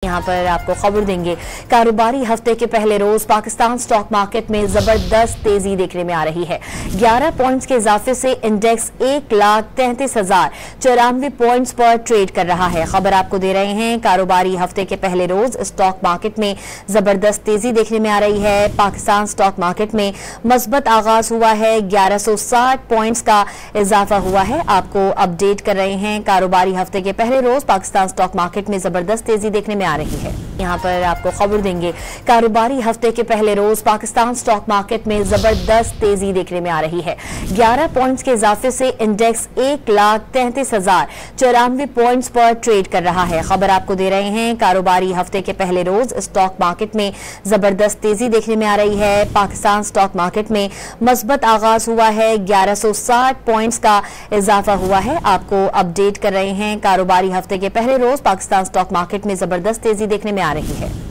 यहाँ पर आपको खबर देंगे, कारोबारी हफ्ते के पहले रोज पाकिस्तान स्टॉक मार्केट में जबरदस्त तेजी देखने में आ रही है। 11 पॉइंट्स के इजाफे से इंडेक्स 1,33,094 पॉइंट्स पर ट्रेड कर रहा है। खबर आपको दे रहे हैं, कारोबारी हफ्ते के पहले रोज स्टॉक मार्केट में जबरदस्त तेजी देखने में आ रही है। पाकिस्तान स्टॉक मार्केट में मस्बत आगाज हुआ है, 1160 पॉइंट्स का इजाफा हुआ है। आपको अपडेट कर रहे हैं, कारोबारी हफ्ते के पहले रोज पाकिस्तान स्टॉक मार्केट में जबरदस्त तेजी देखने में आ रही है। यहाँ पर आपको खबर देंगे, कारोबारी हफ्ते के पहले रोज पाकिस्तान स्टॉक मार्केट में जबरदस्त तेजी देखने में आ रही है। 11 पॉइंट्स के इजाफे से इंडेक्स 1,33,094 पॉइंट्स पर ट्रेड कर रहा है। खबर आपको दे रहे हैं, कारोबारी हफ्ते के पहले रोज स्टॉक मार्केट में जबरदस्त तेजी देखने में आ रही है। पाकिस्तान स्टॉक मार्केट में मस्बत आगाज हुआ है, 1160 पॉइंट्स का इजाफा हुआ है। आपको अपडेट कर रहे हैं, कारोबारी हफ्ते के पहले रोज पाकिस्तान स्टॉक मार्केट में जबरदस्त तेजी देखने में आ रही है।